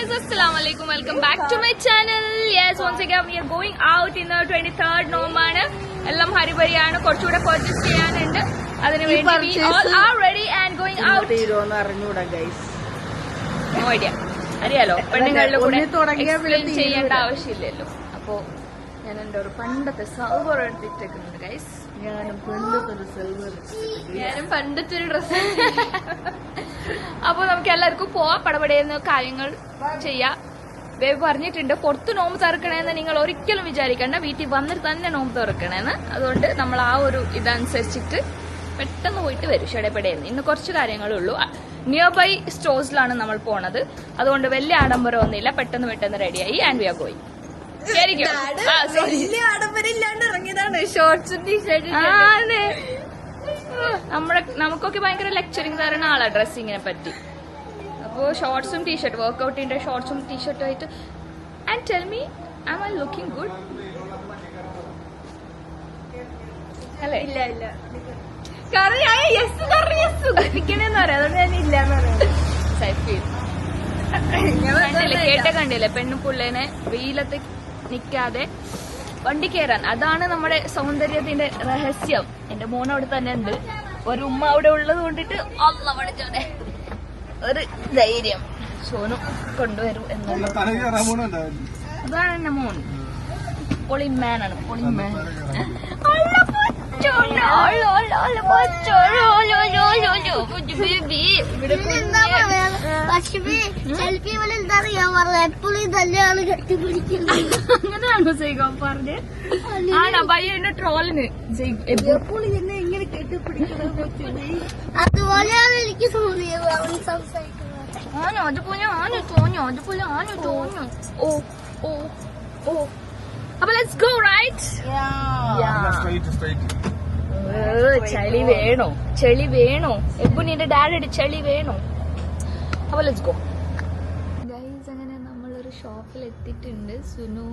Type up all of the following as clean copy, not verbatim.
guys, assalamualaikum. Welcome back to my channel. Yes, once again we are going out in the 23rd നോമ്പാണ്. എല്ലാം ഹരിബരിയാണ്. കുറച്ചുകൂടെ purchase ചെയ്യാനുണ്ട്. അതിനുവേണ്ടി we all are ready and going out. No idea. അറിയാലോ, പെണ്ണുങ്ങളുടെ കൂടെ explain ചെയ്യേണ്ട ആവശ്യമില്ലല്ലോ. അപ്പോ ഞാൻ എന്റെ ഒരു പണ്ടത്തെ സൽവാർ എടുത്തിട്ടേക്കുന്നുണ്ട് ഗൈസ്. ഞാനും പണ്ടത്തെ ഒരു ഡ്രസ്. അപ്പൊ നമുക്ക് എല്ലാവർക്കും പോവാം. പടപടയെന്ന് കാര്യങ്ങൾ ചെയ്യാം. ബേബി പറഞ്ഞിട്ടുണ്ട് പുറത്ത് നോമ്പ് തുറക്കണേന്ന് നിങ്ങൾ ഒരിക്കലും വിചാരിക്കണ്ട, വീട്ടിൽ വന്നിട്ട് തന്നെ നോമ്പ് തുറക്കണേന്ന്. അതുകൊണ്ട് നമ്മൾ ആ ഒരു ഇതനുസരിച്ചിട്ട് പെട്ടെന്ന് പോയിട്ട് വരും ഷടപടയെന്ന്. ഇന്ന് കുറച്ച് കാര്യങ്ങളുള്ളൂ. നിയർ ബൈ സ്റ്റോഴ്സിലാണ് നമ്മൾ പോണത്. അതുകൊണ്ട് വലിയ ആഡംബരം ഒന്നുമില്ല. പെട്ടെന്ന് റെഡിയായി ആൻഡ് വി ആർ ഗോയിങ്. നമുക്കൊക്കെ ഭയങ്കര ലെക്ചറിങ് തരുന്ന ആളാ ഡ്രസ്സിങ്ങിനെ പറ്റി. അപ്പോ ഷോർട്സും ടീഷർട്ട്, വർക്ക്ഔട്ടിന്റെ ഷോർട്സും ടീഷർട്ടും ആയിട്ട്. And tell me, am I looking good അല്ലേ? ഇല്ല കണ്ടില്ലേ പെണ്ണു പിള്ളേനെ വെയിലത്ത് നിക്കാതെ വണ്ടി കയറാൻ. അതാണ് നമ്മുടെ സൗന്ദര്യത്തിന്റെ രഹസ്യം. എന്റെ മോൻ അവിടെ തന്നെ ഉണ്ട്. ഒരു ഉമ്മ അവിടെ ഉള്ളത് കൊണ്ടിട്ട് അല്ല പഠിച്ചോടെ ഒരു ധൈര്യം സോനു കൊണ്ടുവരും എന്നുള്ളത്. അതാണ് എന്റെ മോൻ. പൊളിമാനാണ്, പൊളിമാൻ. അങ്ങനെയാണോ സൈഗോ പറഞ്ഞ്? ആണോ ഭയ്യന്റെ ട്രോളിന് എപ്പോഴും എന്നെ എങ്ങനെ കെട്ടിപ്പിടിക്കണം? അതുപോലെയാണ് എനിക്ക് സംസാരിക്കുന്നത്. ആനോ അതുപോലെ ആനോ തോന്നോ, അതുപോലെ ആനോ തോന്നോ. ഓ ഓ ഓ അപ്പൊ ലെറ്റ്സ് ഗോ റൈറ്റ്. ചളി വേണോ? ചെളി വേണോ? എബുനിന്റെ ഡാഡി ചെളി വേണോ? അപ്പൊ ലെറ്റ്സ് ഗോ ഗൈസ്. അങ്ങനെ നമ്മളൊരു ഷോപ്പിൽ എത്തിയിട്ടുണ്ട്. സുനു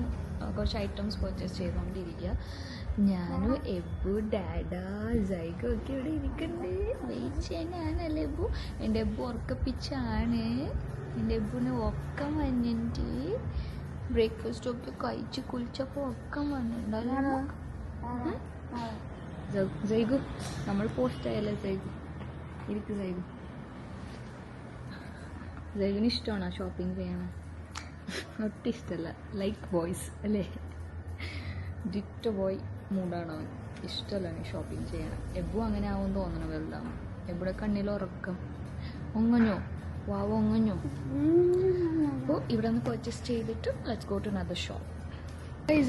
കുറച്ച് ഐറ്റംസ് പർച്ചേസ് ചെയ്തോണ്ടിരിക്കുക. ഞാനും എബു, ഡാഡ, സൈഗോ ഒക്കെ ഇവിടെ ഇരിക്കണ്ടേ. വെയിറ്റ് ചെയ്യാനല്ലേ എബു? എന്റെ എബു ഉറക്കപ്പിച്ചാണ്. എന്റെ എബുന് ഉറക്കം വന്നിട്ട് ബ്രേക്ക്ഫാസ്റ്റ് ഒക്കെ കഴിച്ച് കുളിച്ചപ്പോ ഉറക്കം വന്നിട്ടുണ്ടല്ലോ. സൈഗു നമ്മൾ പോസ്റ്റ് ആയല്ലേ സൈഗു? ഇരിക്കും സൈഗു. സൈഗുന് ഇഷ്ടമാണോ ഷോപ്പിംഗ് ചെയ്യണം? ഒട്ടും ഇഷ്ടമല്ല. ലൈക്ക് ബോയ്സ് അല്ലേ? ഡിറ്റോ ബോയ് മൂഡാണോ? ഇഷ്ടമല്ല ഷോപ്പിംഗ് ചെയ്യണം. എബു അങ്ങനെ ആവുമെന്ന് തോന്നണം. വെറുതാണ് എബുടെ കണ്ണിലുറക്കം. ഒങ്ങഞ്ഞോ വാവ ഒങ്ങഞ്ഞോ. അപ്പോൾ ഇവിടെ നിന്ന് പർച്ചേസ് ചെയ്തിട്ട് let's go to another shop.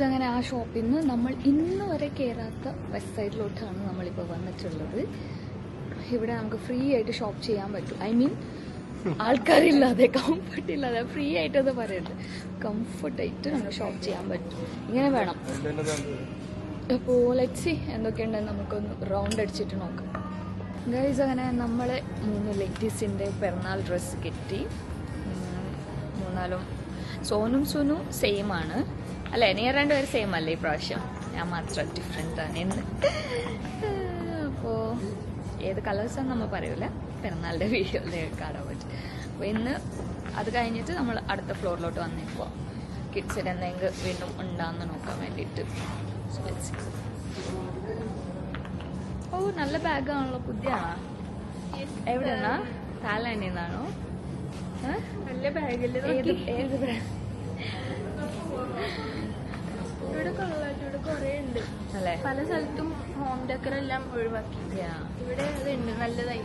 അങ്ങനെ ആ ഷോപ്പിൽ നിന്ന് നമ്മൾ ഇന്ന് വരെ കയറാത്ത വെസ്റ്റ് സൈഡിലോട്ടാണ് നമ്മളിപ്പോൾ വന്നിട്ടുള്ളത്. ഇവിടെ നമുക്ക് ഫ്രീ ആയിട്ട് ഷോപ്പ് ചെയ്യാൻ പറ്റും. ഐ മീൻ ആൾക്കാരില്ലാതെ, കംഫർട്ട് ഇല്ലാതെ, ഫ്രീ ആയിട്ടത് പറയുന്നത്. കംഫർട്ടായിട്ട് നമ്മൾ ഷോപ്പ് ചെയ്യാൻ പറ്റും. ഇങ്ങനെ വേണം. അപ്പോൾ ലെറ്റ്സ് സീ എന്തൊക്കെയുണ്ടെന്ന് നമുക്കൊന്ന് റൗണ്ട് അടിച്ചിട്ട് നോക്കാം ഗൈസ്. അങ്ങനെ നമ്മൾ 3 ലേഡീസിൻ്റെ പിറന്നാൾ ഡ്രസ്സ് കിട്ടി. 3-4 സോനും സുനും സെയിം ആണ് അല്ലേ? നീ രണ്ടുപേരും സെയിം അല്ലേ ഇപ്രാവശ്യം? ഞാൻ മാത്രം ഡിഫറെൻ്റ് ആണ് എന്ന്. അപ്പോൾ ഏത് കളേഴ്സാന്ന് നമ്മൾ പറയൂല, പിറന്നാളുടെ വീഡിയോയിൽ കാണാൻ പറ്റും. അപ്പോൾ ഇന്ന് അത് കഴിഞ്ഞിട്ട് നമ്മൾ അടുത്ത ഫ്ലോറിലോട്ട് വന്നേക്കുക. കിഡ്സിന് എന്തെങ്കിലും വീണ്ടും ഉണ്ടാന്ന് നോക്കാൻ വേണ്ടിയിട്ട്. ഓ നല്ല ബാഗാണല്ലോ, പുതിയാണോ? എവിടെന്നാ? തായ്ലാൻഡിൽ നിന്നാണോ? നല്ല ബാഗല്ലേ? ഏത് ബാഗ്? ഇവിടെ കൊള്ളാം. ഇവിടെ കൊറേ ഉണ്ട് അല്ലേ? പല സ്ഥലത്തും ഹോം ഡെക്കർ എല്ലാം ഒഴിവാക്കി. ഇവിടെ അതുണ്ട്, നല്ലതായി.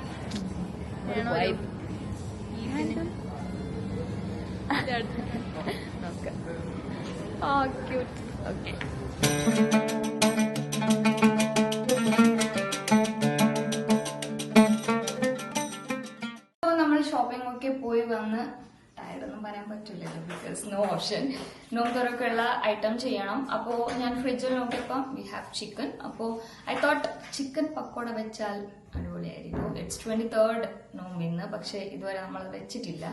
ഓക്കെ നമ്മൾ ഷോപ്പിംഗ് ഒക്കെ പോയി വന്ന് ടയർഡൊന്നും പറയാൻ പറ്റില്ലല്ലോ, ബിക്കോസ് നോ ഓപ്ഷൻ. നോമ്പൊക്കെ ഉള്ള ഐറ്റം ചെയ്യണം. അപ്പോൾ ഞാൻ ഫ്രിഡ്ജിൽ നോക്കിയപ്പോൾ വി ഹാവ് ചിക്കൻ. അപ്പോൾ ഐ തോട്ട് ചിക്കൻ പക്കോട വെച്ചാൽ അടിപൊളിയായിരിക്കും. ഇറ്റ്സ് 23rd നോമ്പിന്ന്, പക്ഷേ ഇതുവരെ നമ്മൾ വെച്ചിട്ടില്ല.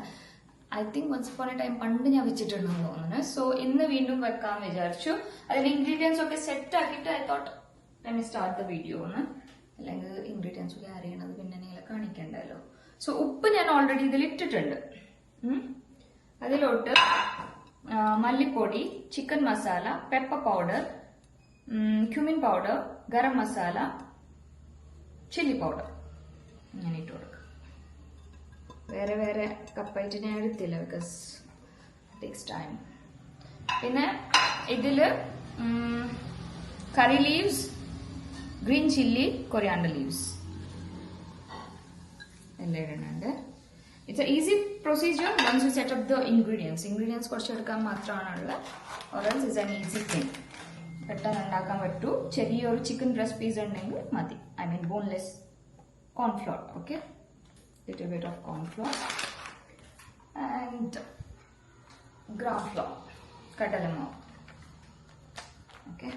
I think once upon a time പണ്ട് ഞാൻ വെച്ചിട്ടുണ്ടെന്ന് തോന്നുന്നു. സോ ഇന്ന് വീണ്ടും വെക്കാൻ വിചാരിച്ചു. അതിൽ ഇൻഗ്രീഡിയൻസ് ഒക്കെ സെറ്റ് ആക്കിയിട്ട് I thought let me start the video എന്ന്. അല്ലെങ്കിൽ ഇൻഗ്രീഡിയൻസ് ഒക്കെ ആഡ് ചെയ്യണത് പിന്നെ നിങ്ങളെ കാണിക്കണ്ടല്ലോ. സോ ഉപ്പ് ഞാൻ ഓൾറെഡി ഇതിൽ ഇട്ടിട്ടുണ്ട്. അതിലോട്ട് മല്ലിപ്പൊടി, chicken masala, pepper powder, cumin powder, garam masala, chilli powder ഇങ്ങനെ ഇട്ട് കൊടുക്കുക. വേറെ വേറെ കപ്പായിട്ട് ഞാൻ എടുത്തില്ല, ബിക്കോസ് ടേക്സ് ടൈം. പിന്നെ ഇതില് curry leaves, green chilli, coriander leaves എല്ലാം ഇടുന്നുണ്ട്. It's a easy procedure once you set up the ingredients കുറച്ച് എടുക്കാൻ മാത്രമാണുള്ളത്. Or else it's an easy thing. പെട്ടെന്ന് ഉണ്ടാക്കാൻ പറ്റൂ. ചെറിയൊരു ചിക്കൻ ബ്രസ്റ്റ് പീസ് ഉണ്ടെങ്കിൽ മതി. I mean boneless cornflour. Okay, little bit of cornflour and gram flour, കടലമാവ്. ഓക്കെ,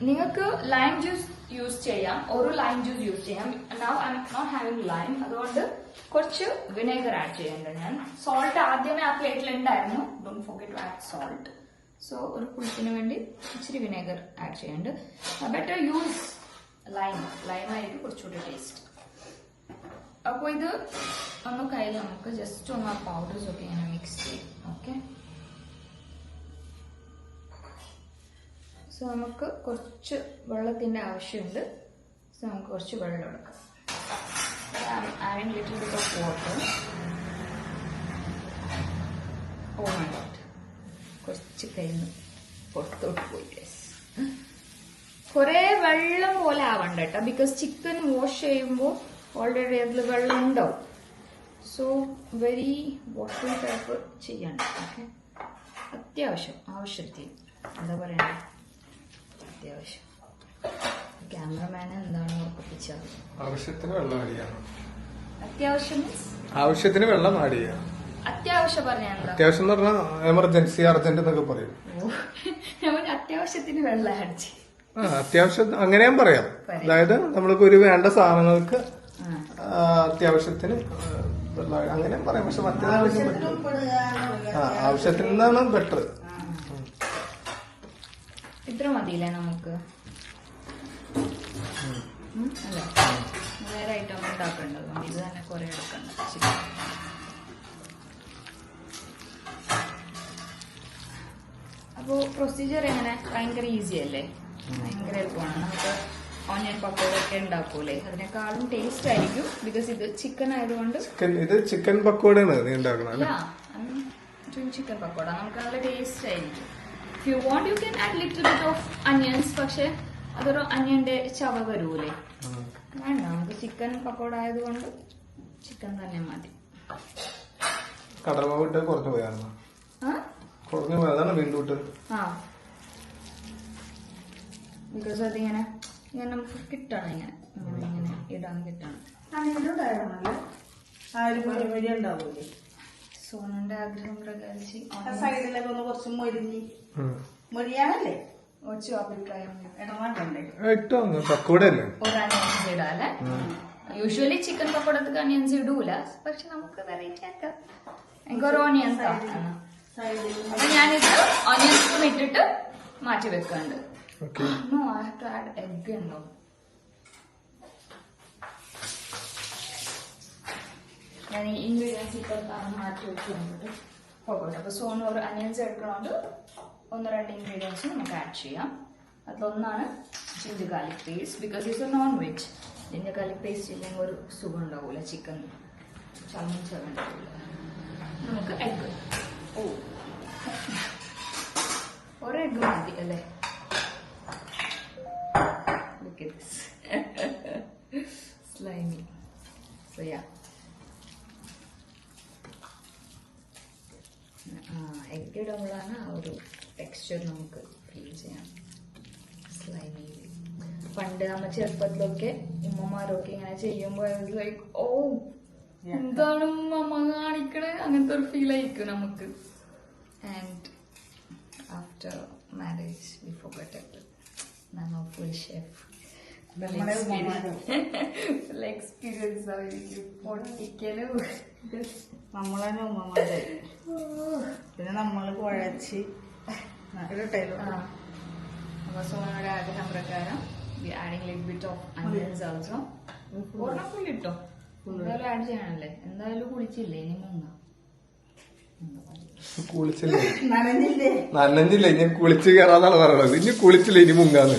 നിങ്ങൾക്ക് ലൈം ജ്യൂസ് യൂസ് ചെയ്യാം, ഒരു ലൈം ജ്യൂസ് യൂസ് ചെയ്യാം. Now I am not having lime, അതുകൊണ്ട് കുറച്ച് വിനേഗർ ആഡ് ചെയ്യുന്നുണ്ട് ഞാൻ. സോൾട്ട് ആദ്യമേ ആ പ്ലേറ്റിൽ ഉണ്ടായിരുന്നു, don't forget to add salt. So ഒരു പുളിപ്പിന് വേണ്ടി ഇച്ചിരി വിനേഗർ ആഡ് ചെയ്യുന്നുണ്ട്. ബെറ്റർ യൂസ് ലൈമായിരിക്കും കുറച്ചുകൂടി ടേസ്റ്റ്. അപ്പോൾ ഇത് ഒന്ന് കയ്യിൽ നമുക്ക് ജസ്റ്റ് ഒന്ന് ആ പൗഡേഴ്സ് ഒക്കെ ഇങ്ങനെ മിക്സ് ചെയ്യും. ഓക്കെ, സോ നമുക്ക് കുറച്ച് വെള്ളത്തിൻ്റെ ആവശ്യമുണ്ട്. സോ നമുക്ക് കുറച്ച് വെള്ളം എടുക്കാം. Adding little bit of water. Oh my God, കുറച്ച് കഴിഞ്ഞ് പുറത്തോട്ട് പോയി. കുറേ വെള്ളം പോലെ ആവണ്ട കേട്ടോ, ബിക്കോസ് ചിക്കൻ വാഷ് ചെയ്യുമ്പോൾ ഓൾറെഡി അതിൽ വെള്ളം ഉണ്ടാവും. സോ വെരി വാട്ടറി ടൈപ്പ് ചെയ്യണ്ട. ഓക്കെ, അത്യാവശ്യം ആവശ്യത്തിന്, എന്താ പറയണ്ട, അത്യാവശ്യം. ക്യാമറമാനെ എന്താണ് ഉറപ്പിച്ചത്? ആവശ്യത്തിന് വെള്ളം ആഡ് ചെയ്യണം. അത്യാവശ്യം മീൻസ് ആവശ്യത്തിന് വെള്ളം ആഡ് ചെയ്യാം. അത്യാവശ്യം പറഞ്ഞാൽ എന്താ? അത്യാവശ്യം എന്ന് പറഞ്ഞാൽ എമർജൻസി, അർജന്റ് എന്നൊക്കെ പറയും. അത്യാവശ്യത്തിന് വെള്ളം ആഡ് ചെയ്യും. അത്യാവശ്യം അങ്ങനെയും പറയാം. അതായത് നമ്മൾക്ക് ഒരു വേണ്ട സാധനങ്ങൾക്ക് അത്യാവശ്യത്തിന് വെള്ളം അങ്ങനെയും പറയാം. പക്ഷെ മറ്റേത് ആവശ്യം പറ്റും. ആവശ്യത്തിന് നിന്നാണ് ബെറ്റർ. ഇത്ര മതിയില്ലേ നമുക്ക്? അല്ല, വേറെ ഐറ്റം ഉണ്ടാക്കേണ്ടത് ഇത് തന്നെ കുറെ എടുക്കണ്ട. അപ്പോൾ പ്രൊസീജിയർ എങ്ങനെ? ഭയങ്കര ഈസി അല്ലേ? ഭയങ്കര എളുപ്പമാണ്. നമുക്ക് ഓനിയൻ പക്കോട ഒക്കെ ഉണ്ടാക്കൂലേ, അതിനേക്കാളും ടേസ്റ്റ് ആയിരിക്കും. ബിക്കോസ് ഇത് ചിക്കൻ ആയതുകൊണ്ട്. ഇത് ചിക്കൻ പക്കോടയാണ് നീ ഉണ്ടാക്കുന്നത്? ചിക്കൻ പക്കോട നമുക്ക് നല്ല ടേസ്റ്റ് ആയിരിക്കും. If you want you can add little bit of onions. പക്ഷെ അതൊരു അനിയന്റെ ചവ വരൂലേ, വേണ്ട. നമുക്ക് ചിക്കൻ പക്കോട ആയതുകൊണ്ട് ചിക്കൻ തന്നെ മതി. കടലമാവ് ഇട്ട് കുറഞ്ഞു പോയായിരുന്നു. കുറഞ്ഞു പോയതാണ് വീണ്ടും ഇട്ട്. ബിക്കോസ് അതിങ്ങനെ ഇങ്ങനെ നമുക്ക് കിട്ടണം, ഇങ്ങനെ ഇങ്ങനെ ഇടാൻ കിട്ടണം. സോനന്റെ ആഗ്രഹം പ്രകാരിച്ച് കുറച്ച് മൊരിയാണല്ലേ കുറച്ച് അഭിപ്രായം ഇട്ടോ പക്കോടല്ലേ ഒരു അനിയൻസ് ഇടാല്ലേ. യൂഷ്വലി ചിക്കൻ പക്കോടത്തേക്ക് അനിയൻസ് ഇടൂല, പക്ഷെ നമുക്ക് വെറൈറ്റി ആക്കാം. എനിക്ക് ഒരു ഓണിയൻസ് ആക്കണം. അപ്പൊ ഞാനിത് ഓണിയൻസും ഇട്ടിട്ട് മാറ്റി വെക്കുന്നുണ്ട്. No, I have to add egg ഉണ്ടോ? ഞാൻ ഈ ഇൻഗ്രീഡിയൻസ് ഇപ്പോൾ മാറ്റി വെക്കുന്നുണ്ട്. പോകട്ടെ. അപ്പോൾ സോണ് ഒരു അനിയൻസ് എടുക്കണോണ്ട് 1-2 ഇൻഗ്രീഡിയൻസ് നമുക്ക് ആഡ് ചെയ്യാം. അതിലൊന്നാണ് ginger garlic paste. Because it's A non veg. Ginger garlic paste ഇല്ലെങ്കിൽ ഒരു സുഖം ഉണ്ടാവില്ല, ചിക്കൻ ചമ്മണ്ടാവില്ല. നമുക്ക് എഗ്, ഒരു എഗ് മതി അല്ലേ? Look at this. Slimy. So yeah. Egg ഇടുമ്പോഴാണ് ആ ഒരു ടെക്സ്ചർ നമുക്ക് ഫീൽ ചെയ്യാം. സ്ലൈമി. പണ്ട് നമ്മ ചെറുപ്പത്തിലൊക്കെ ഉമ്മമാരൊക്കെ ഇങ്ങനെ ചെയ്യുമ്പോൾ ലൈക്ക് ഓ എന്താണ് അമ്മ കാണിക്കണേ, അങ്ങനത്തെ ഒരു ഫീൽ ആയിരിക്കും നമുക്ക്. And after marriage we forgot everything. I'm a full chef. Full experience ആയിരിക്കും. പൊട്ടിക്കലും നമ്മളന്നെ ഉമ്മമാരെ പിന്നെ നമ്മള് കുഴച്ച് അപ്പൊ സോനയുടെ ആഗ്രഹം പ്രകാരം we adding little bit of onions also. ഒരെണ്ണം ഫുൾ ഇട്ടോ, എന്തായാലും ആഡ് ചെയ്യണല്ലേ? എന്തായാലും കുളിച്ചില്ലേ? ഇനി മുങ്ങ. കുളിച്ചില്ലേ? നനഞ്ഞില്ലേ? നനഞ്ഞില്ലേ? ഇനി കുളിച്ച് കയറാന്നാണ് പറയണത്. ഇനി കുളിച്ചില്ലേ? ഇനി മുങ്ങാന്ന്.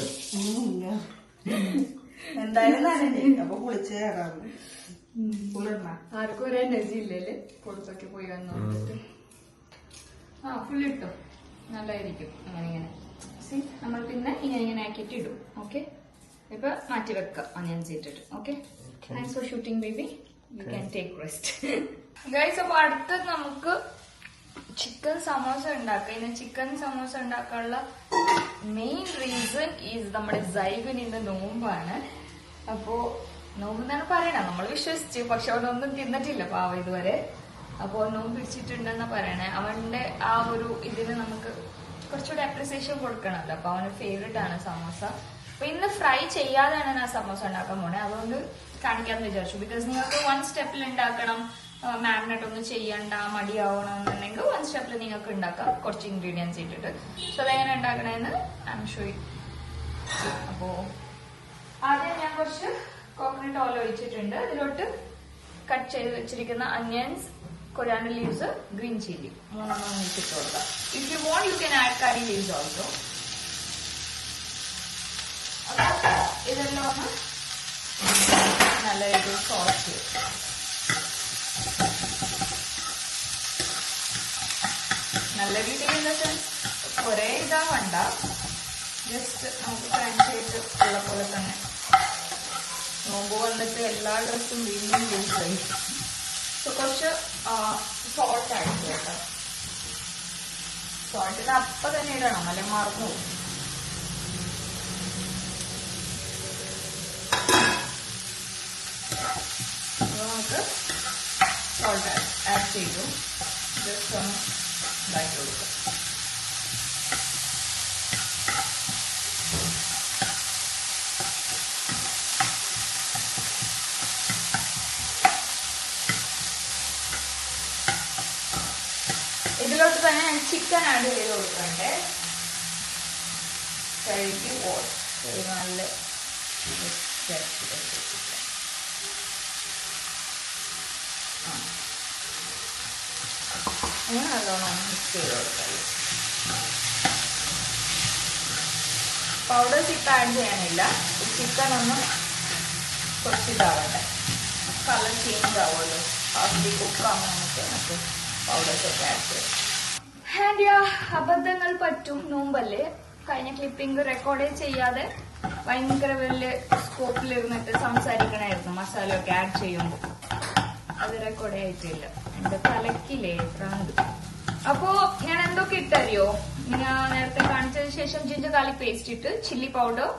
എന്തായാലും നനഞ്ഞ് അപ്പൊ കുളിച്ച് കയറാറ്. കുളിർന്ന ആർക്കും ഒരു എനർജി ഇല്ലല്ലേ പുറത്തൊക്കെ പോയി വന്നു. ഫുൾ ഇട്ടോ, നല്ലതായിരിക്കും. അങ്ങനെ ഇങ്ങനെ നമ്മൾ പിന്നെ ഇങ്ങനെ ആക്കിയിട്ട് ഇടും. ഓക്കെ, ഇപ്പൊ മാറ്റി വെക്കാം അനിയൻസ് ഇട്ടിട്ട്. Okay, thanks for shooting baby, you can take rest guys. അപ്പൊ അടുത്ത് നമുക്ക് ചിക്കൻ സമോസ ഉണ്ടാക്കാം. ഇനി ചിക്കൻ സമോസ ഉണ്ടാക്കാനുള്ള മെയിൻ റീസൺ ഈസ് നമ്മുടെ സൈഗുനിന്റെ നോമ്പാണ്. അപ്പോ നോമ്പ് എന്നാണ് പറയണേ, നമ്മൾ വിശ്വസിച്ചു. പക്ഷെ അവനൊന്നും തിന്നിട്ടില്ല പാവ ഇതുവരെ. അപ്പൊ നോമ്പ് പിടിച്ചിട്ടുണ്ടെന്നാ പറയണേ. അവന്റെ ആ ഒരു ഇതിന് നമുക്ക് കുറച്ചുകൂടെ അപ്രിസിയേഷൻ കൊടുക്കണമല്ലോ. അപ്പൊ അവന് ഫേവറേറ്റ് ആണ് സമോസ. അപ്പൊ ഇന്ന് ഫ്രൈ ചെയ്യാതെയാണ് ഞാൻ സമോസ ഉണ്ടാക്കാൻ പോണേ. അതുകൊണ്ട് കാണിക്കാന്ന് വിചാരിച്ചു. ബിക്കോസ് നിങ്ങൾക്ക് 1 സ്റ്റെപ്പിൽ ഉണ്ടാക്കണം, മാഗ്നറ്റ് ഒന്നും ചെയ്യണ്ട, മടിയാവണം എന്നുണ്ടെങ്കിൽ 1 സ്റ്റെപ്പിൽ നിങ്ങൾക്ക് ഉണ്ടാക്കാം കുറച്ച് ഇൻഗ്രീഡിയൻസ് ഇട്ടിട്ട്. സോ അതെങ്ങനെ ഉണ്ടാക്കണേന്ന് ഐ എം ഷോ യു. അപ്പോ ആദ്യം ഞാൻ കുറച്ച് കോക്കനട്ട് ഓയിൽ ഒഴിച്ചിട്ടുണ്ട്. അതിലോട്ട് കട്ട് ചെയ്ത് വെച്ചിരിക്കുന്ന onions, coriander leaves, green chilli 3 ഒഴിച്ചിട്ട് കൊടുക്കാം. If you want you can add curry leaves also. ഇതെല്ലാം ഒന്ന് നല്ല രീതിയിൽ സോസ് ചെയ്യും. നല്ല രീതിയിൽ ഇൻ ദ സെൻസ് കുറെ ഇതാവണ്ട, ജസ്റ്റ് നമുക്ക് ഫ്രണ്ട്സായിട്ട് ഉള്ള പോലെ തന്നെ. നോമ്പ് വന്നിട്ട് എല്ലാ ഡ്രസ്സും വീണ്ടും ലൂസായി. സോ കുറച്ച് സോൾട്ട് ആഡ് ചെയ്യട്ടോ. സോൾട്ടിന് അപ്പം തന്നെ ഇടണം, അല്ലെ മറന്നു പോകും. നമുക്ക് സോൾട്ട് ആഡ് ചെയ്തു ജസ്റ്റ് ഒന്ന് ഇതാക്കി കൊടുക്കാം. ഇതിലോട്ട് തന്നെ ഞാൻ ചിക്കൻ ആഡ് ചെയ്ത് കൊടുക്കണ്ടേ. കഴുകി നല്ല അങ്ങനെ നല്ലോണം മിക്സ് ചെയ്ത് കൊടുക്കാം. പൗഡേഴ്സ് ഇപ്പം ആഡ് ചെയ്യാനില്ല. ചിക്കൻ ഒന്ന് കുറച്ച് ഇതാവട്ടെ, കളർ ചേഞ്ച് ആവുമല്ലോ. ഹാഫ്ലി കുക്കാകുമ്പോൾ നമുക്ക് മറ്റേ പൗഡേഴ്സ് ഒക്കെ ആഡ് ചെയ്യാം. ആൻഡ് അബദ്ധങ്ങൾ പറ്റും, നോമ്പല്ലേ. കഴിഞ്ഞ ക്ലിപ്പിംഗ് റെക്കോർഡ് ചെയ്യാതെ ഭയങ്കര വലിയ സ്കോപ്പിലിരുന്നിട്ട് സംസാരിക്കണമായിരുന്നു മസാലയൊക്കെ ആഡ് ചെയ്യുമ്പോൾ. അത് റെക്കോർഡ് ആയിട്ടില്ല, എന്റെ തലക്കില്ലേ പ്രാന്ത്. അപ്പോ ഞാൻ എന്തൊക്കെ ഇട്ടറിയോ? ഞാൻ നേരത്തെ കാണിച്ചതിന് ശേഷം ജിഞ്ചർ ഗാർലിക് പേസ്റ്റ് ഇട്ട്, chilli powder,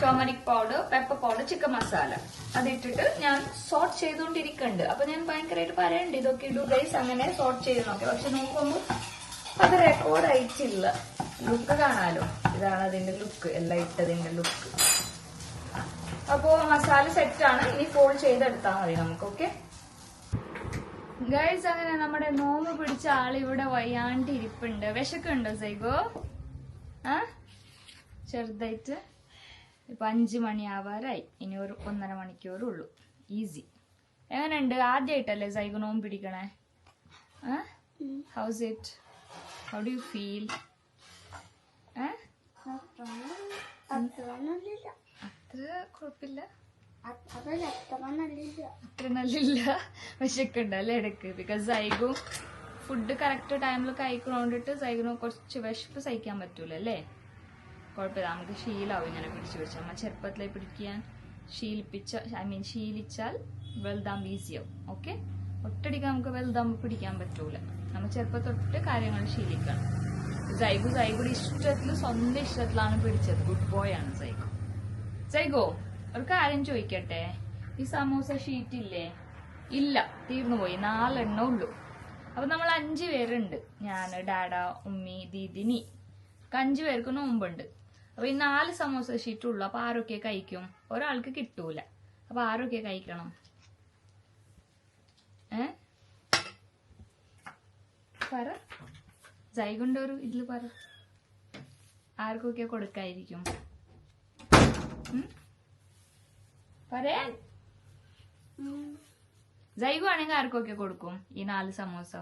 turmeric powder, pepper powder, chicken masala അതിട്ടിട്ട് ഞാൻ സോട്ട് ചെയ്തുകൊണ്ടിരിക്കുന്നുണ്ട്. അപ്പൊ ഞാൻ ഭയങ്കരമായിട്ട് പറയണ്ട് ഇതൊക്കെ ഇടൂ ഗൈസ്, അങ്ങനെ സോട്ട് ചെയ്ത് നോക്കി. പക്ഷെ നോക്കുമ്പോൾ അത് റെക്കോർഡ് ആയിട്ടില്ല. ലുക്ക് കാണാലോ, ഇതാണ് അതിന്റെ ലുക്ക്, എല്ലാം ഇട്ടതിന്റെ ലുക്ക്. അപ്പോ മസാല സെറ്റാണ്. ഇനി ഫോൾഡ് ചെയ്തെടുത്താൽ മതി നമുക്ക്. ഓക്കെ ഗൈസ്, അങ്ങനെ നമ്മുടെ നോമ്പ് പിടിച്ച ആളിവിടെ വയ്യാണ്ട് ഇരിപ്പുണ്ട്. വിശക്കുണ്ടോ സൈഗോ? ചെറുതായിട്ട്. ഇപ്പൊ 5 മണിയാവാറായി, ഇനി ഒരു 1.5 മണിക്കൂറുള്ളൂ. ഈസി. എങ്ങനെയുണ്ട്? ആദ്യമായിട്ടല്ലേ സൈഗോ നോമ്പ് പിടിക്കണേ? How's it? How do you feel? അത്ര കുഴപ്പമില്ല, അത്ര നല്ലില്ല. വിശക്കുണ്ട് അല്ലേ ഇടയ്ക്ക്? ബിക്കോസ് സൈഗു ഫുഡ് കറക്റ്റ് ടൈമിൽ കഴിക്കണോണ്ടിട്ട് സൈഗിന് കുറച്ച് വിശപ്പ് സഹിക്കാൻ പറ്റൂല അല്ലേ? കുഴപ്പമില്ല, നമുക്ക് ശീലാവും ഇങ്ങനെ പിടിച്ചു പിടിച്ചാൽ. നമ്മൾ ചെറുപ്പത്തിലെ പിടിക്കാൻ ശീലിച്ചാൽ വലുതാകുമ്പോൾ ഈസിയാവും. ഓക്കെ, ഒറ്റടിക്ക് നമുക്ക് വലുതാകുമ്പോൾ പിടിക്കാൻ പറ്റൂല. നമ്മൾ ചെറുപ്പത്തൊട്ട് കാര്യങ്ങൾ ശീലിക്കണം. സൈഗുടെ ഇഷ്ടത്തിൽ, സ്വന്തം ഇഷ്ടത്തിലാണ് പിടിച്ചത്. ഗുഡ് ബോയ് ആണ് സൈഗു. സൈഗോ, ഒരു കാര്യം ചോദിക്കട്ടെ, ഈ സമൂസ ഷീറ്റ് ഇല്ലേ? ഇല്ല, തീർന്നു പോയി. 4 എണ്ണം ഉള്ളൂ. അപ്പൊ നമ്മൾ 5 പേരുണ്ട്, ഞാൻ, ഡാഡ, ഉമ്മി, ദീദി, നീ. 5 പേർക്ക് നോമ്പുണ്ട്. അപ്പൊ ഈ 4 സമൂസ ഷീറ്റ് ഉള്ളു. അപ്പൊ ആരൊക്കെ കഴിക്കും? ഒരാൾക്ക് കിട്ടൂല. അപ്പൊ ആരൊക്കെ കഴിക്കണം? പറ, സൈഗുണ്ട് ഒരു ഇതില് പറ, ആർക്കൊക്കെ കൊടുക്കായിരിക്കും? പറയാൻ ജൈവ ആണെങ്കിൽ ആർക്കൊക്കെ കൊടുക്കും ഈ 4 സമോസ?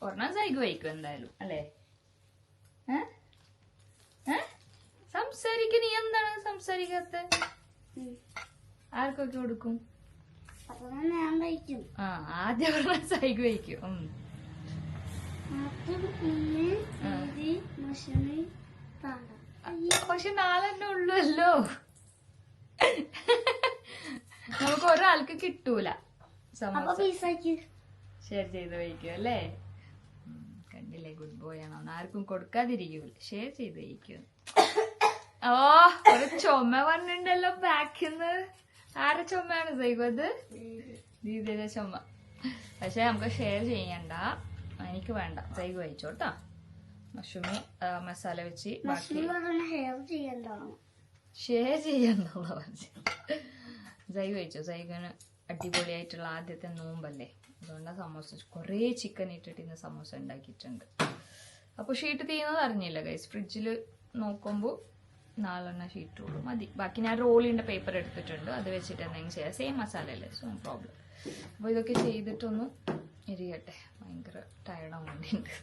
ഒരെണ്ണം ജൈവ കഴിക്കും എന്തായാലും അല്ലേ? സംസാരിക്ക, നീ എന്താണ് സംസാരിക്കാത്ത? ആർക്കൊക്കെ കൊടുക്കും? ആ, ആദ്യം ഒരെണ്ണം ജൈവ കഴിക്കും. പക്ഷെ 4 തന്നെ ഉള്ളൂല്ലോ. നമുക്ക് ഒരാൾക്ക് കിട്ടൂല സമോസ. ഷെയർ ചെയ്ത് കഴിക്കും അല്ലേ? കണ്ടില്ലേ, ഗുഡ് ബോയ് ആണോ? ആർക്കും കൊടുക്കാതിരിക്കൂല, ഷെയർ ചെയ്ത് കഴിക്കും. ഓ, ഒരു ചുമ വന്നിട്ടുണ്ടല്ലോ ബാക്കിന്ന്. ആരെ ചുമയാണ് സൈവത്? ദീദിയുടെ ചുമ. പക്ഷെ നമുക്ക് ഷെയർ ചെയ്യണ്ട, എനിക്ക് വേണ്ട. സൈവ് കഴിച്ചോട്ടാ. മഷ്റൂമി മസാല വെച്ച് ഷെയർ ചെയ്യണ്ടുള്ള പറഞ്ഞു. സൈവ് കഴിച്ചോ? സൈവിന് അടിപൊളിയായിട്ടുള്ള ആദ്യത്തെ നോമ്പല്ലേ, അതുകൊണ്ടാണ് സമോസ. കുറേ ചിക്കൻ ഇട്ടിട്ട് ഇന്ന് സമോസ ഉണ്ടാക്കിയിട്ടുണ്ട്. അപ്പോൾ ഷീറ്റ് തീരുന്നത് അറിഞ്ഞില്ല ഗൈസ്. ഫ്രിഡ്ജിൽ നോക്കുമ്പോൾ 4 എണ്ണം ഷീറ്റ് ഉള്ളൂ, മതി. ബാക്കി ഞാൻ റോളിൻ്റെ പേപ്പർ എടുത്തിട്ടുണ്ട്, അത് വെച്ചിട്ട് എന്തെങ്കിലും ചെയ്യാം. സെയിം മസാല അല്ലേ, സോ നോ പ്രോബ്ലം. അപ്പോൾ ഇതൊക്കെ ചെയ്തിട്ടൊന്ന് എരിയട്ടെ, ഭയങ്കര ടയർഡാവുന്നുണ്ട്.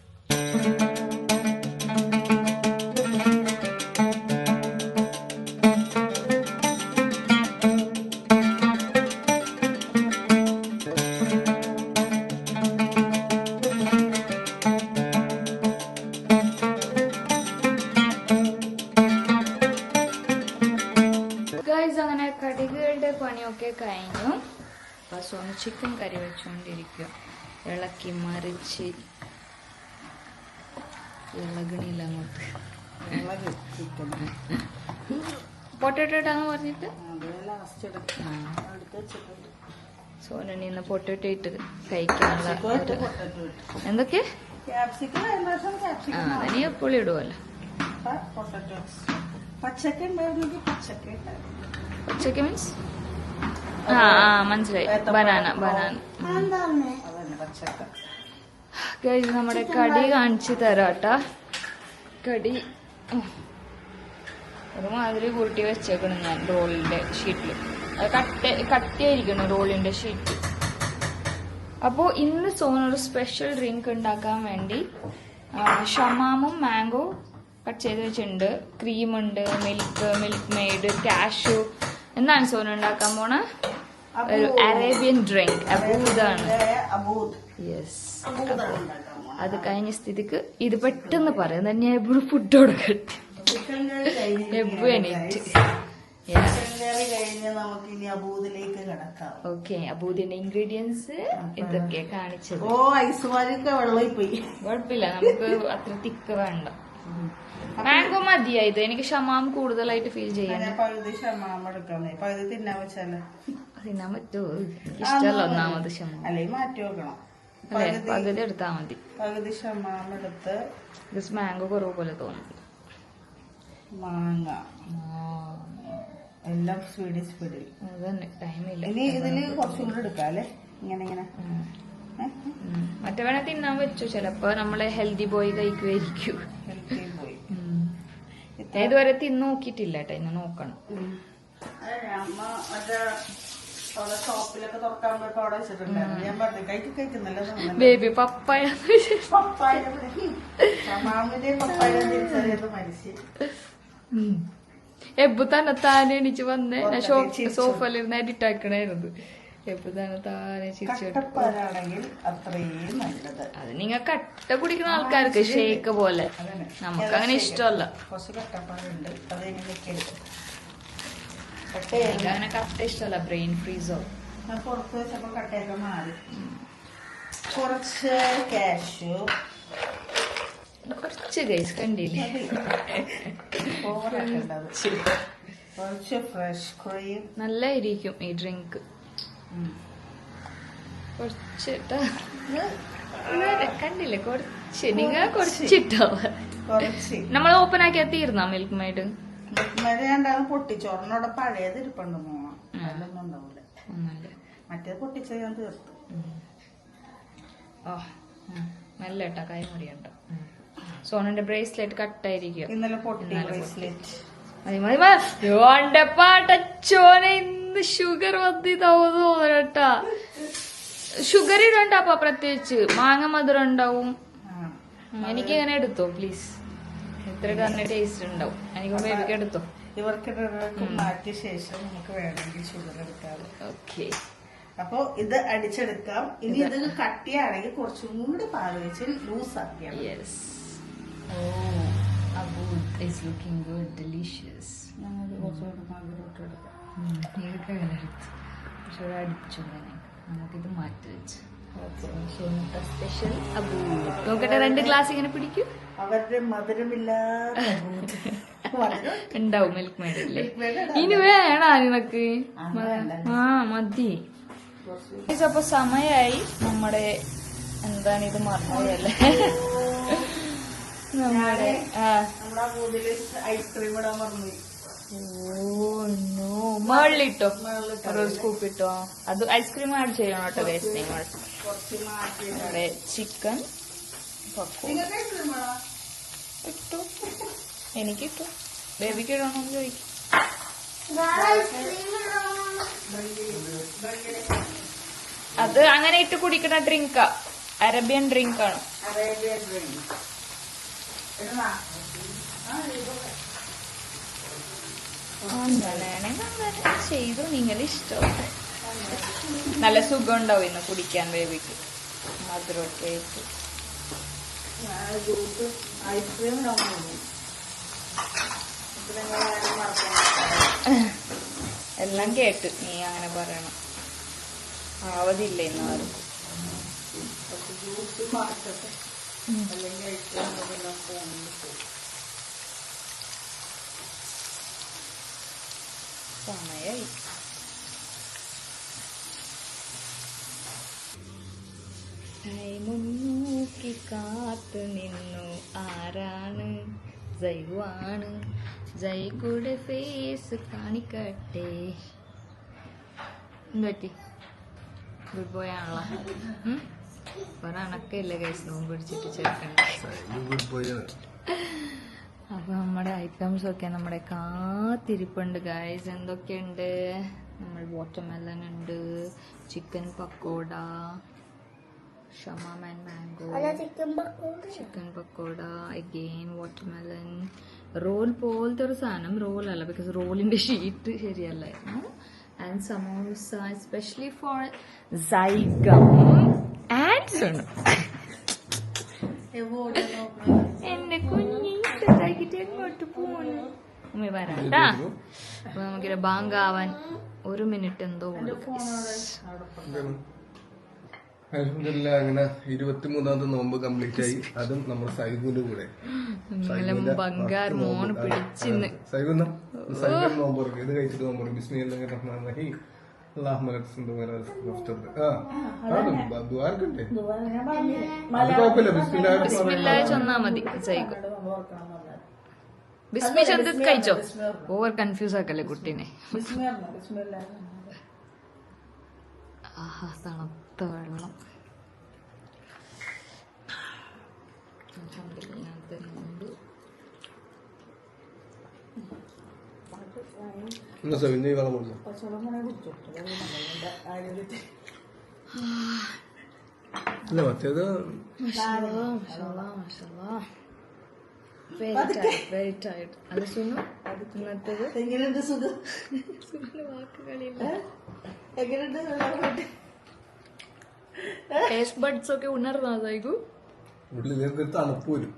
അങ്ങനെ കടികളുടെ പണിയൊക്കെ കഴിഞ്ഞു. അപ്പൊ സോനു ചിക്കൻ കറി വെച്ചുകൊണ്ടിരിക്കുക. ഇളക്കി മറിച്ച് ഇളകണില്ല അങ്ങോട്ട്. പൊട്ടറ്റോ ഇട്ടാന്ന് പറഞ്ഞിട്ട് സോനു ഇന്ന് പൊട്ടറ്റോ ഇട്ട് കഴിക്കാനുള്ള എന്തൊക്കെ അതിന് എപ്പോഴും ഇടുവല്ലോ. പച്ചക്ക മീൻസ് മനസ്സിലായി, ബനാന. നമ്മുടെ കടി കാണിച്ചു തരാട്ടാ. കടി ഒരുമാതിരി കൂട്ടി വെച്ചേക്കണം ഞാൻ റോളിന്റെ ഷീറ്റില്. കട്ടിയായിരിക്കണം റോളിന്റെ ഷീറ്റ്. അപ്പോ ഇന്ന് സോനൊരു സ്പെഷ്യൽ ഡ്രിങ്ക് ഉണ്ടാക്കാൻ വേണ്ടി ഷമാമും മാംഗോ കട്ട് ചെയ്ത് വെച്ചിട്ടുണ്ട്, ക്രീമുണ്ട്, മിൽക്ക് മെയ്ഡ്, കാഷ്യൂ. എന്താണ് സോന ഉണ്ടാക്കാൻ പോണ? ഒരു അറേബ്യൻ ഡ്രിങ്ക്, അബൂദാണ്. യെസ്, അത് കഴിഞ്ഞ സ്ഥിതിക്ക് ഇത് പെട്ടെന്ന് പറയാം തന്നെ. എപ്പോഴും ഫുഡ് കൊടുക്കട്ടെ. എപ്പോ എണീറ്റ് ഓക്കെ. അബൂദിന്റെ ഇൻഗ്രീഡിയൻസ് ഇതൊക്കെ കാണിച്ചത്. കുഴപ്പമില്ല, നമുക്ക് അത്ര തിക്ക് വേണ്ട. മാംഗോ മതിയാ ഇത്. എനിക്ക് ഷമാം കൂടുതലായിട്ട് ഫീൽ ചെയ്യണം. തിന്നാൻ പറ്റുമോ? ഇഷ്ടമല്ല ഒന്നാമത് ഷമാം. അല്ലേ, പകുതി എടുത്താ മതി. പകുതി ഷമാം എടുത്ത് മാംഗോ കുറവ് പോലെ തോന്നുന്നു. മാങ്ങ എല്ലാം സ്പീഡിൽ അതന്നെ, ടൈമില്ല. ഇനി ഇതില് കുറച്ചും കൂടെ എടുക്കാം അല്ലേ? ഇങ്ങനെ മറ്റേ വേണേ തിന്നാൻ പറ്റൂ. ചിലപ്പോ നമ്മളെ ഹെൽത്തി ബോയ് കഴിക്കുമായിരിക്കും. ഞാൻ ഇതുവരെ തിന്ന് നോക്കിയിട്ടില്ല കേട്ടോ, ഇന്ന് നോക്കണം. ബേബി പപ്പായ എബു തന്നെ താനെ എണീച്ച് വന്നേ. ഞാൻ സോഫയിലിരുന്ന് എഡിറ്റ് ആക്കണായിരുന്നു. എബു തന്നെ താനെ അത് നിങ്ങൾ കട്ട കുടിക്കുന്ന ആൾക്കാർക്ക് ഷേക്ക് പോലെ. നമുക്ക് അങ്ങനെ ഇഷ്ടമല്ല. അങ്ങനെ കട്ട ഇഷ്ടമല്ല. ബ്രെയിൻ ഫ്രീസോ പുറത്ത് വെച്ചപ്പോ കട്ടയൊക്കെ മാറി. കുറച്ച് കാഷ്യൂ, കുറച്ച് ഗൈസ് കണ്ടില്ലേ, കുറച്ച് ഫ്രഷ് ക്രീം. നല്ലായിരിക്കും ഈ ഡ്രിങ്ക്. കുറച്ചിട്ടാ കണ്ടില്ലേ, കുറച്ച് നിങ്ങൾ കുറച്ചിട്ടോ. നമ്മൾ ഓപ്പൺ ആക്കിയാ തീർന്നാ മിൽക്ക് മെയ്ഡ്. രണ്ടാളും പൊട്ടിച്ചോറിനോടെ പഴയത് ഇരിപ്പുണ്ട് മോണം. അതിലൊന്നും ഉണ്ടാവില്ല. മറ്റേത് പൊട്ടിച്ചത് ഞാൻ തീർത്തു. ഓ നല്ല കൈ മുടിയുണ്ടോ. സോനന്റെ ബ്രേസ്ലെറ്റ് കട്ടായിരിക്കും. ഇന്നലെ പൊട്ടി ബ്രേസ്ലെറ്റ്. മതി മതി മതി പാട്ടച്ചോനെ ഇന്ന് ഷുഗർ വന്നിട്ടാ. ഷുഗർ ഇടണ്ടപ്പാ, പ്രത്യേകിച്ച് മാങ്ങ മധുരം ഉണ്ടാവും. എനിക്ക് ഇങ്ങനെ എടുത്തോ പ്ലീസ്, എത്ര തന്നെ ടേസ്റ്റ് ഉണ്ടാവും. എനിക്ക് ബേബിക്ക് എടുത്തോ. ഇവർക്ക് മാറ്റിയ ശേഷം നമുക്ക് വേണമെങ്കിൽ ഷുഗർ എടുക്കാം. ഓക്കെ, അപ്പൊ ഇത് അടിച്ചെടുക്കാം. ഇനി ഇത് കട്ടിയാണെങ്കിൽ കുറച്ചും കൂടി പാൽ വെച്ച് ലൂസ് ആക്കിയാണ്. Yes. Oh, abud is looking good, delicious. ഞങ്ങൾക്ക് കുറച്ചുകൂടി മധുരമൊക്കെ എടുക്കാം. ഇതൊക്കെ എടുത്തു, പക്ഷെ ഇവിടെ അടിച്ചു തന്നെ. നമുക്കിത് മാറ്റി വെച്ച് സ്പെഷ്യൽ അബൂദ് നോക്കട്ടെ. 2 ഗ്ലാസ് ഇങ്ങനെ പിടിക്കും. അവരുടെ മധുരമില്ലാത്ത ഉണ്ടാവും മിൽക്ക് മേഡ് അല്ലേ. ഇനി വേണ നിനക്ക്? മതി. അപ്പൊ സമയായി. നമ്മുടെ എന്താണ് ഇത് മറന്നുപോയല്ലേ, നമ്മുടെ ഐസ്ക്രീം ഇടാൻ മറന്നു. മുകളിലിട്ടോ, ഒരു സ്കൂപ്പ് ഇട്ടോ. അത് ഐസ്ക്രീം ആഡ് ചെയ്യണം കേട്ടോ ഗൈസ് നിങ്ങൾ. ഇവിടെ ചിക്കൻ ഇട്ടു, എനിക്കിട്ടു. ബേബിക്ക് ഇടണമെന്ന് ചോദിക്കും. അത് അങ്ങനെ ഇട്ട് കുടിക്കുന്ന ഡ്രിങ്കാ, അറേബ്യൻ ഡ്രിങ്ക് ആണ്. അങ്ങനെ ചെയ്തു, നിങ്ങളുടെ ഇഷ്ടം. നല്ല സുഖം ഉണ്ടാവും ഇന്ന് കുടിക്കാൻ ബേബിക്ക്, മധുരമൊക്കെ ആയിട്ട്. ഐസ്ക്രീം എല്ലാം കേട്ട് നീ അങ്ങനെ പറയണം. ആവതില്ല ഇന്ന് ആർക്കും. സമയായി. മുന്നൂക്കി കാത്തു നിന്നു ആരാണ്? ജൈവാണ്. ജൈകൂടെ ഫേസ് കാണിക്കട്ടെ. എന്തുപറ്റി? ഗുഡ് ബോയ് ആണല്ലോ. അണക്കയില്ല കൈസ്, നോമ്പ് പിടിച്ചിട്ട് ചേർക്കണ്ട. അപ്പൊ നമ്മുടെ ഐറ്റംസ് ഒക്കെ നമ്മുടെ കാത്തിരിപ്പുണ്ട് ഗൈസ്. എന്തൊക്കെയുണ്ട്? നമ്മൾ വാട്ടർമെലൺ ഉണ്ട്, ചിക്കൻ പക്കോട, ഷമാം and mango, chicken pakoda, again watermelon, roll പോലത്തെ ഒരു സാധനം. റോൾ അല്ല, ബിക്കോസ് റോളിന്റെ ഷീറ്റ് ശരിയല്ലായിരുന്നു. And samosa especially for Saigam. ആഡ്സ് ഉണ്ട്. എന്റെ കുഞ്ഞിട്ട് എങ്ങോട്ട് പോണു? ഉമ്മ വരാട്ടാ. അപ്പൊ നമുക്കിത് ബാങ്കാവാൻ 1 മിനിറ്റ് എന്തോ ഉണ്ട്. അൽഹംദുലില്ലാ, അങ്ങനെ 23ാമത്തെ നോമ്പ് കംപ്ലീറ്റ് ആയി. അതും നമ്മുടെ സൈബിന്റെ കൂടെ. ബംഗാർ മോണ് പിടിച്ചിന്ന് സൈബിന്റെ നോമ്പ് തുറക്കും. ഇത് കഴിച്ചിട്ട് നോമ്പ് തുറക്കും. ബിസ്മില്ലാഹിർ റഹ്മാനിർ റഹീം. അല്ലാഹുമ്മ ലക ഹംദു വ ലക അഫ്തർ. ദുആർക്കണ്ടേ? അത് കുഴപ്പമില്ല. ബിസ്മില്ലാഹി ചൊന്നാ മതി. സൈഗു ബിസ്മി ചൊന്ത് കഴിച്ചോ. ഓവർ കൺഫ്യൂസ് ആക്കല്ലേ കുട്ടീനെ. ആഹാ, തണുത്ത വെള്ളം. അല്ല മറ്റേത് വെരി ടയർഡ്. അത് സുഖം. ഇന്നത്തേത് എങ്ങനെയുണ്ട്? സുഖം. വാക്കുകളില്ല. ടേസ്റ്റ് ബഡ്സ് ഒക്കെ ഉണർന്നാ സൈഗു? ഉള്ളിലേക്ക് തണുപ്പ് വരും.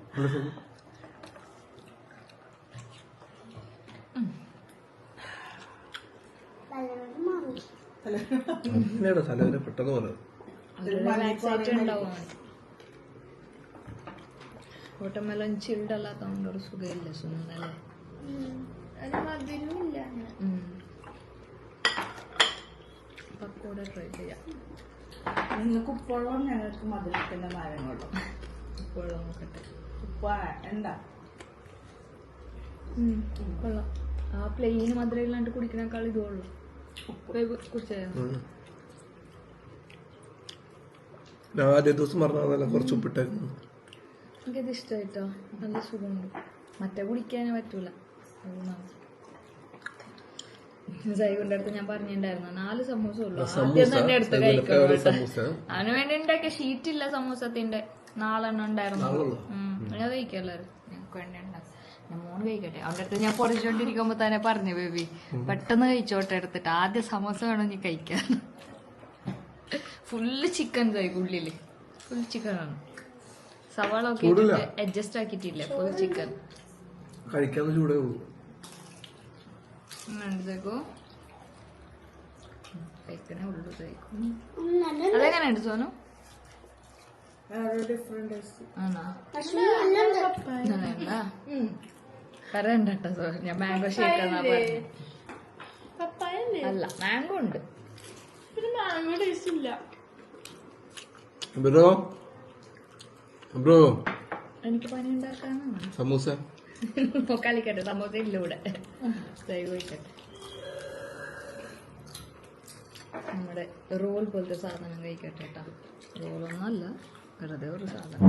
തലവേദന പെട്ടെന്ന് പോലെ വാട്ടർമെലൺ ചിൽഡ് അല്ലാത്തതുകൊണ്ട് ഒരു സുഖമില്ല. സുഖല്ലേ? പക്കോട ട്രൈ ചെയ്യാം. നിങ്ങൾക്ക് ഉപ്പുവെള്ളം, ഞങ്ങൾക്ക് മധുരത്തിന്റെ നാരങ്ങളും. ഉപ്പുവെള്ളം നോക്കട്ടെ. ഉപ്പ എന്താ? കൊള്ളാം. ആ പ്ലെയിൻ മധുരം ഇല്ലാണ്ട് കുടിക്കണേക്കാൾ ഇതുള്ളൂ. കുടിച്ചോ? ആദ്യ ദിവസം പറഞ്ഞാൽ കുറച്ച് ഉപ്പിട്ടായിരുന്നു. എനിക്കത് ഇഷ്ടമായിട്ടോ. നല്ല സുഖമുണ്ട്. മറ്റേ കുടിക്കാനേ പറ്റൂല. സൈഗുന്റെ അടുത്ത് ഞാൻ പറഞ്ഞിട്ടുണ്ടായിരുന്നു 4 സമൂസ ഉള്ളു, ആദ്യം തന്നെ എടുത്ത് കഴിക്കണം. അവന് വേണ്ടി ഉണ്ടാക്കിയ ഷീറ്റില്ല സമൂസത്തിന്റെ, 4 എണ്ണം ഉണ്ടായിരുന്നു. ഞാൻ കഴിക്കല്ലാരും, ഞങ്ങൾക്ക് വേണ്ടി ഉണ്ടാക്കി. ഞാൻ 3 കഴിക്കട്ടെ. അവന്റെ അടുത്ത് ഞാൻ പൊടിച്ചോണ്ടിരിക്കുമ്പോ തന്നെ പറഞ്ഞു, ബേബി പെട്ടെന്ന് കഴിച്ചോട്ടെ എടുത്തിട്ട്, ആദ്യം സമൂസ വേണം നീ കഴിക്കാൻ. ഫുള്ള് ചിക്കൻ ഉള്ളില്, ഫുൾ ചിക്കൻ ആണ്. സവാള ഒക്കെ അഡ്ജസ്റ്റ് ആക്കിയിട്ടില്ല, ഫുൾ ചിക്കൻ കഴിക്കാൻ ചൂടേ ഉള്ളൂ. കഴിക്കണേ ഉള്ളു. അതെങ്ങനെയുണ്ട് സോനു? പറയണ്ട കേട്ടോ സോ, ഞാൻ മാംഗോ ഷേക്ക് എന്നാ പറഞ്ഞു. അല്ല, മാംഗോ ഉണ്ട്. മാങ്ങ ടേസ്റ്റ് ഇല്ല. ബ്രോ എനിക്ക് പനി ഉണ്ടാക്കാനാണ്. സമൂസ കളിക്കട്ടെ, സമൂസ ഇല്ല ഇവിടെ. കഴിക്കട്ടെ. നമ്മുടെ റോൾ പോലത്തെ സാധനം കഴിക്കട്ടെ കേട്ടോ. റോളൊന്നും അല്ല, വെറുതെ ഒരു സാധനം.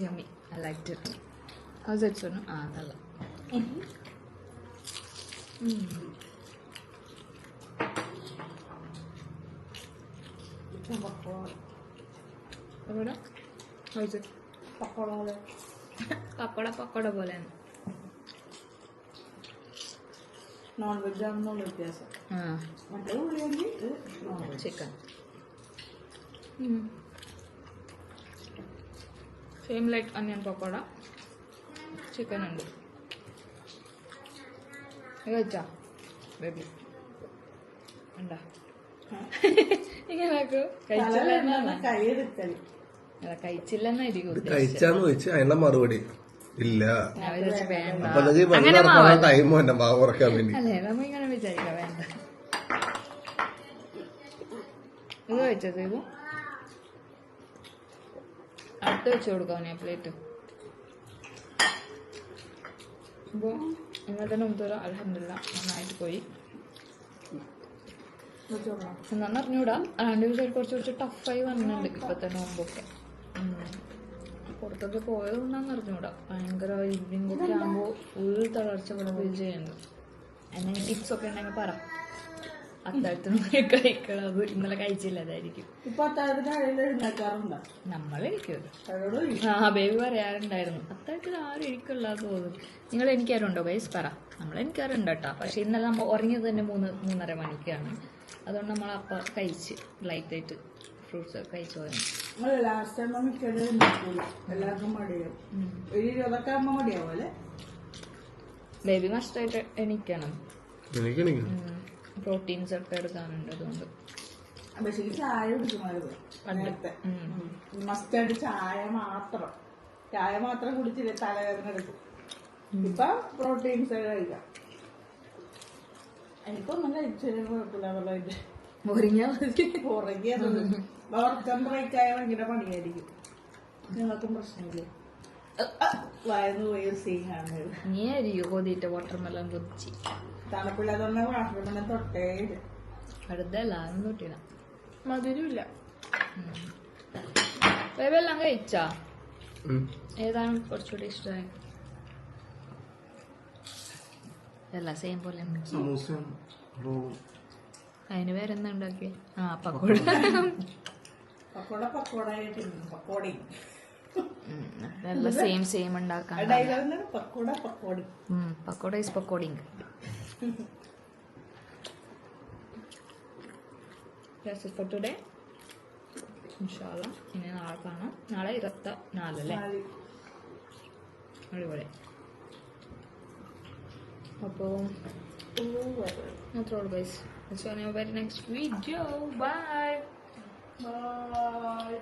Yummy. I liked it. How's it, Sonu? അതല്ല. എവിടെ? How's it? പക്കോട പോലെയാണ്. നോൺ വെജ് ആണെന്നുള്ള വ്യത്യാസം. മറ്റേ ഉള്ളിയാണെങ്കിൽ ചിക്കൻ സെയിം ലൈക്ക് അനിയൻ പക്കോട, ചിക്കൻ ഉണ്ട്. കഴിച്ചാ ബേബി? ഉണ്ടാ ഇങ്ങനെ കഴിച്ചില്ലെന്നായിരിക്കും. കഴിച്ചാന്ന് ചോദിച്ചാൽ അതിനുള്ള മറുപടി ഇല്ല. അങ്ങനെ ടൈം തന്നെ മാവ് കുറയ്ക്കാൻ വേണ്ടി. അല്ലേ, നമ്മ ഇങ്ങനെ വിചാരിക്കാം വേണ്ട. ഇത് കഴിച്ചത് ഇത് അടുത്ത് വെച്ച് കൊടുക്കാം ഞാൻ പ്ലേറ്റ്. അപ്പോൾ ഇന്നത്തെ നോമ്പ് അൽഹംദുലില്ലാ നന്നായിട്ട് പോയി. എന്നാന്ന് അറിഞ്ഞൂടാ, അതുകൊണ്ട് കുറച്ച് ടഫായി വന്നിട്ടുണ്ട് ഇപ്പത്തെ നോമ്പൊക്കെ. പുറത്തൊക്കെ പോയത് കൊണ്ടാന്ന് അറിഞ്ഞൂടാ, ഭയങ്കര ഈവനിങ് ഒക്കെ ആകുമ്പോൾ ഫുൾ തളർച്ച പോലെ ഫീൽ ചെയ്യുന്നു. എന്തെങ്കിലും ടിപ്സ് ഒക്കെ ഉണ്ടെങ്കിൽ പറ. അത്താഴത്തിന് കഴിക്കണം, അത് ഇന്നലെ കഴിച്ചില്ല, അതായിരിക്കും. നമ്മളെനിക്കും ബേബി പറയാറുണ്ടായിരുന്നു അത്താഴത്തിന് ആരും ഇരിക്കില്ലാന്ന് തോന്നുന്നു. നിങ്ങൾ എനിക്കാരുണ്ടോ ഗൈസ് പറ. നമ്മളെനിക്കാറുണ്ട് കേട്ടോ. പക്ഷെ ഇന്നലെ നമ്മൾ ഉറങ്ങിയത് തന്നെ 3-3:30 മണിക്കാണ്. അതുകൊണ്ട് നമ്മൾ അപ്പം കഴിച്ച് ലൈറ്റായിട്ട് ഫ്രൂട്ട്സ് ഒക്കെ കഴിച്ചു പോയി. ബേബി മസ്റ്റായിട്ട് എണീക്കണം, പ്രോട്ടീൻസ് ഒക്കെ എടുക്കാനുണ്ട്. അതുകൊണ്ട് ചായ മസ്റ്റായിട്ട് ചായ മാത്രം കുടിച്ചില്ലേ തലവേദന എടുക്കും. ഇപ്പൊ പ്രോട്ടീൻസ് കഴിക്കാം. എനിക്കൊന്നും കഴിച്ചാലും കുഴപ്പമില്ല. ഉറക്കം ബ്രേക്കായ ഭയങ്കര പണിയായിരിക്കും. നിങ്ങൾക്കും പ്രശ്നമില്ലേ? വയന്ന് പോയി സീൻ കാണുന്നത്. നീ ആയിരിക്കും കൊതിയിട്ട് വാട്ടർമെലൻ കുറിച്ച് തണുപ്പില്ലാതെ വാട്ടർമെലൻ തൊട്ടേ വെറുതെ എല്ലാരും തൊട്ടില്ല. മധുരമില്ല. വേവെല്ലാം കഴിച്ചാ? ഏതാണ് കുറച്ചുകൂടി ഇഷ്ടമായി? അല്ല സെയിം പോലെ അതിന് വേറെ എന്താ ഉണ്ടാക്കി? പക്കോട. നല്ല സെയിം ഉണ്ടാക്കാൻ. പക്കോട ഈസ് പക്കോഡിങ്. That's it for today. ഇൻഷാല്ലാ ഇനി നാളെ കാണാം. നാളെ 24 അല്ലേ? അടിപൊളി. അപ്പോൾ അത്രേ ഉള്ളൂ guys. See you in our very next video. Bye. Bye.